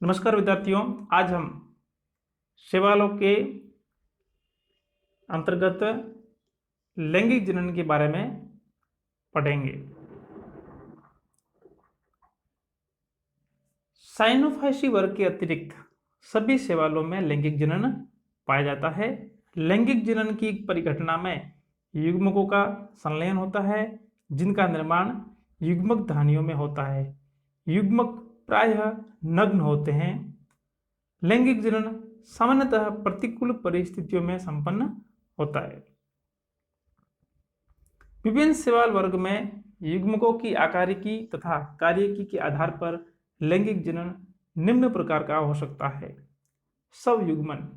नमस्कार विद्यार्थियों, आज हम शैवालों के अंतर्गत लैंगिक जनन के बारे में पढ़ेंगे। साइनोफाइसी वर्ग के अतिरिक्त सभी शैवालों में लैंगिक जनन पाया जाता है। लैंगिक जनन की परिघटना में युग्मकों का संलयन होता है, जिनका निर्माण युग्मक धानियों में होता है। युग्मक प्रायः नग्न होते हैं। लैंगिक जनन सामान्यतः प्रतिकूल परिस्थितियों में संपन्न होता है। विभिन्न शैवाल वर्ग में युग्मकों की आकारिकी तथा कार्यकी के आधार पर लैंगिक जनन निम्न प्रकार का हो सकता है। स्वयुग्मन: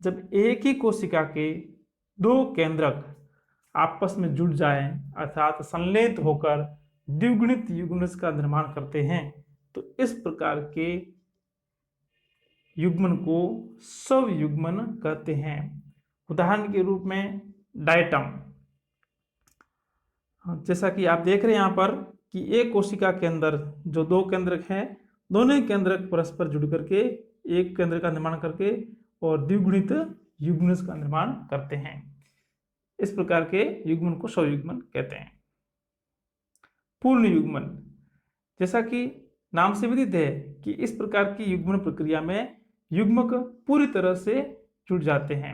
जब एक ही कोशिका के दो केंद्रक आपस में जुड़ जाएं अर्थात संलयित होकर द्विगुणित युग्मनज का निर्माण करते हैं तो इस प्रकार के युग्मन को स्वयुग्मन कहते हैं। उदाहरण के रूप में डायटम, जैसा कि आप देख रहे हैं यहाँ पर कि एक कोशिका के अंदर जो दो केंद्रक हैं, दोनों केंद्रक परस्पर जुड़ करके एक केंद्र का निर्माण करके और द्विगुणित युग्मनज का निर्माण करते हैं। इस प्रकार के युग्मन को स्वयुग्मन कहते हैं। पूर्ण युग्मन: जैसा कि नाम से विदित है कि इस प्रकार की युग्मन प्रक्रिया में युग्मक पूरी तरह से जुड़ जाते हैं।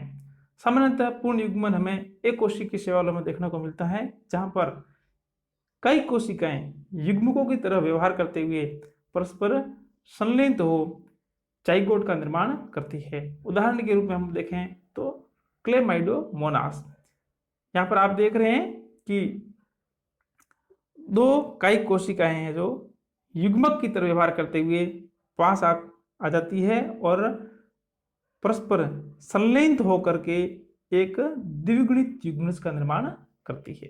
सामान्यतः पूर्ण युग्मन हमें एक कोशिकीय शैवालों में देखने को मिलता है, जहां पर कई कोशिकाएं युग्मकों की तरह व्यवहार करते हुए परस्पर संलयित हो जाइगोट का निर्माण करती है। उदाहरण के रूप में हम देखें तो क्लेमाइडोमोनास। यहाँ पर आप देख रहे हैं कि दो कायिक कोशिकाएं हैं जो युग्मक की तरह व्यवहार करते हुए पास आ जाती है और परस्पर संलयित होकर के एक द्विगुणित युग्मनज का निर्माण करती है।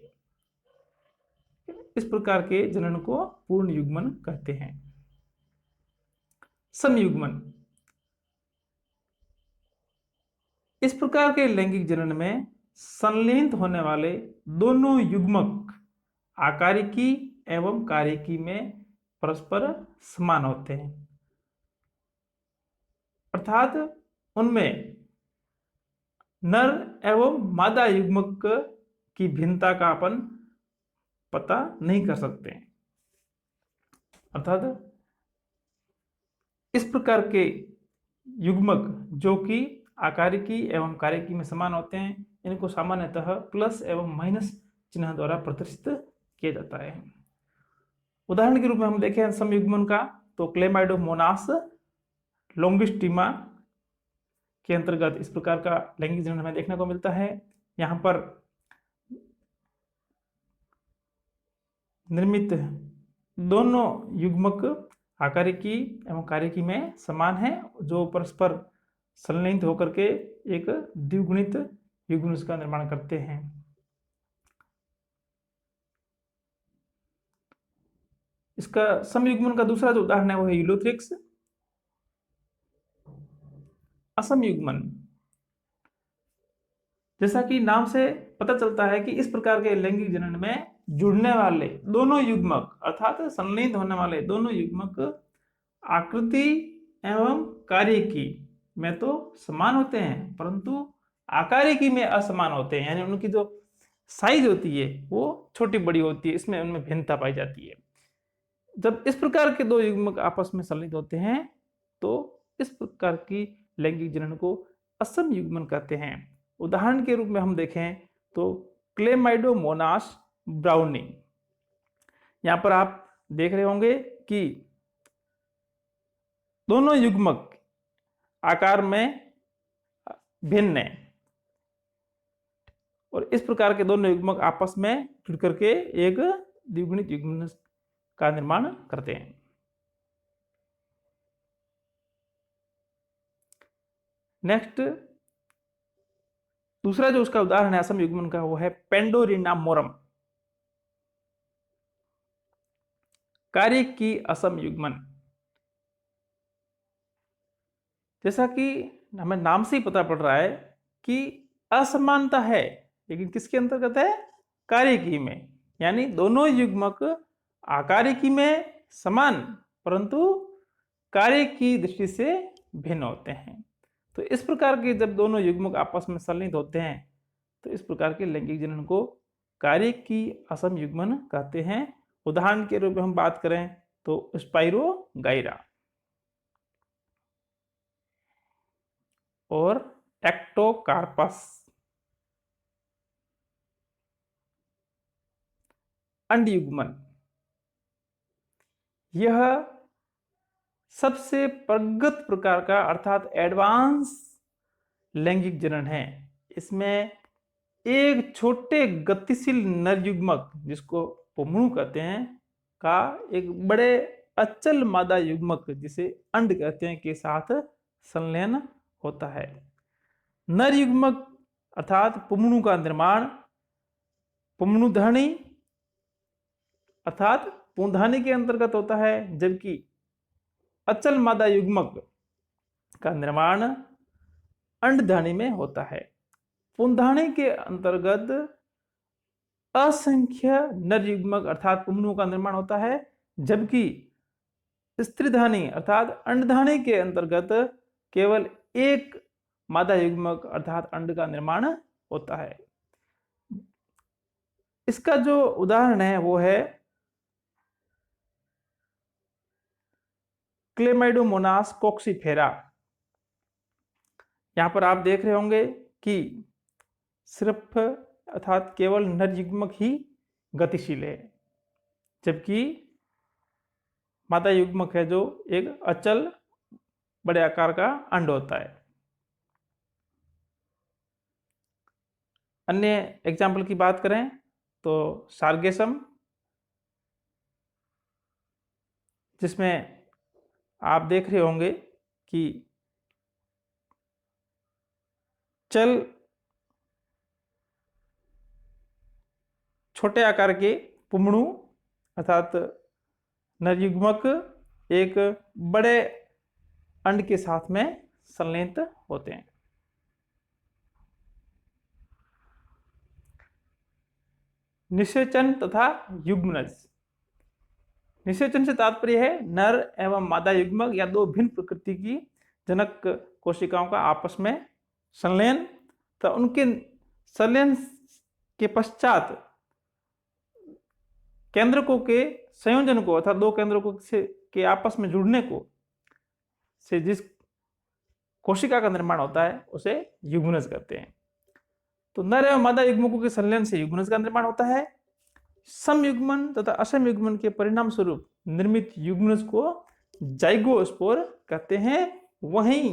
इस प्रकार के जनन को पूर्ण युग्मन कहते हैं। समयुग्मन: इस प्रकार के लैंगिक जनन में संलयित होने वाले दोनों युग्मक आकारिकी एवं कार्यकी में परस्पर समान होते हैं, अर्थात उनमें नर एवं मादा युग्मक की भिन्नता का अपन पता नहीं कर सकते। अर्थात इस प्रकार के युग्मक जो कि आकारिकी एवं कार्यकी में समान होते हैं, इनको सामान्यतः प्लस एवं माइनस चिन्ह द्वारा प्रदर्शित किया जाता है। उदाहरण के रूप में हम देखें समयुग्मन का तो क्लेमाइडोमोनास लोंगिस्टिमा के अंतर्गत इस प्रकार का लैंगिक जनन हमें देखने को मिलता है। यहाँ पर निर्मित दोनों युग्मक आकारिकी एवं कार्यकी में समान है, जो परस्पर संलयित होकर के एक द्विगुणित युग्मनज का निर्माण करते हैं। इसका समयुग्मन का दूसरा जो उदाहरण है वो है यूलोथ्रिक्स। असमयुग्मन: जैसा कि नाम से पता चलता है कि इस प्रकार के लैंगिक जनन में जुड़ने वाले दोनों युग्मक अर्थात संलयित होने वाले दोनों युग्मक आकृति एवं कार्यकी में तो समान होते हैं, परंतु आकारिकी में असमान होते हैं, यानी उनकी जो साइज होती है वो छोटी बड़ी होती है, इसमें उनमें भिन्नता पाई जाती है। जब इस प्रकार के दो युग्मक आपस में संलयित होते हैं तो इस प्रकार की लैंगिक जनन को असम युग्मन कहते हैं। उदाहरण के रूप में हम देखें तो क्लेमाइडोमोनास ब्राउनी। यहां पर आप देख रहे होंगे कि दोनों युग्मक आकार में भिन्न है और इस प्रकार के दोनों युग्मक आपस में जुड़ करके एक द्विगुणित युग्मन का निर्माण करते हैं। नेक्स्ट दूसरा जो उसका उदाहरण है असम युग्मन का वो है पेंडोरिनामोरम। कार्यकी असम युग्मन: जैसा कि हमें नाम से ही पता पड़ रहा है कि असमानता है, लेकिन किसके अंतर्गत है? कार्यकी में, यानी दोनों युग्मक आकारिकी में समान परंतु कार्य की दृष्टि से भिन्न होते हैं। तो इस प्रकार के जब दोनों युग्मक आपस में संलग्नित होते हैं तो इस प्रकार के लैंगिक जनन को कार्य की असम युग्मन कहते हैं। उदाहरण के रूप में हम बात करें तो स्पाइरोगाइरा और एक्टोकार्पस। अंड युग्मन यह सबसे प्रगत प्रकार का अर्थात एडवांस लैंगिक जनन है। इसमें एक छोटे गतिशील नर युग्मक जिसको पुंमणु कहते हैं का एक बड़े अचल मादा युग्मक जिसे अंड कहते हैं के साथ संलयन होता है। नर युग्मक अर्थात पुंमणु का निर्माण पुंमणुधानी अर्थात पुंधानी के अंतर्गत होता है, जबकि अचल मादा युग्मक का निर्माण अंडधानी में होता है। पुंधानी के अंतर्गत असंख्य नर युग्मक अर्थात पुंमणु का निर्माण होता है, जबकि स्त्रीधानी अर्थात अंडधानी के अंतर्गत केवल एक मादा युग्मक अर्थात अंड का निर्माण होता है। इसका जो उदाहरण है वो है क्लेमाइडोमोनास कॉक्सीफेरा। यहां पर आप देख रहे होंगे कि सिर्फ अर्थात केवल नर युग्मक ही गतिशील है, जबकि मादा युग्मक है जो एक अचल बड़े आकार का अंड होता है। अन्य एग्जाम्पल की बात करें तो सार्गेसम, जिसमें आप देख रहे होंगे कि चल छोटे आकार के पुंमणु अर्थात नर युग्मक एक बड़े अंड के साथ में संलयित होते हैं। निषेचन तथा युग्मनज। निषेचन से तात्पर्य है नर एवं मादा युग्मक या दो भिन्न प्रकृति की जनक कोशिकाओं का आपस में संलयन, तो उनके संलयन के पश्चात केंद्रकों के संयोजन को अर्थात दो केंद्रकों के आपस में जुड़ने को से जिस कोशिका का निर्माण होता है उसे युग्मनज कहते हैं। तो नर एवं मादा युग्मकों के संलयन से युग्मनज का निर्माण होता है। समयुग्मन तथा असम युग्मन के परिणाम स्वरूप निर्मित युग्मनज को जाइगोस्पोर कहते हैं। वहीं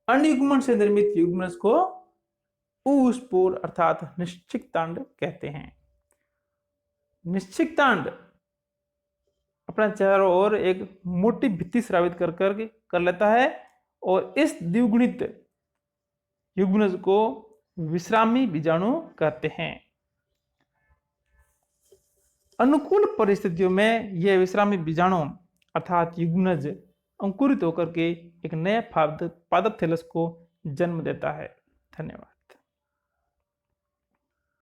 अणयुग्मन से निर्मित युग्मनज को oospore अर्थात निश्चिक्तांड कहते हैं। निश्चिक्तांड अपने चारों ओर एक मोटी भित्ति स्रावित कर लेता है और इस द्विगुणित युग्मनज को विश्रामी बीजाणु कहते हैं। अनुकूल परिस्थितियों में यह विश्रामी बीजाणु अर्थात युग्मनज अंकुरित होकर के एक नए पादप थैलस को जन्म देता है। धन्यवाद।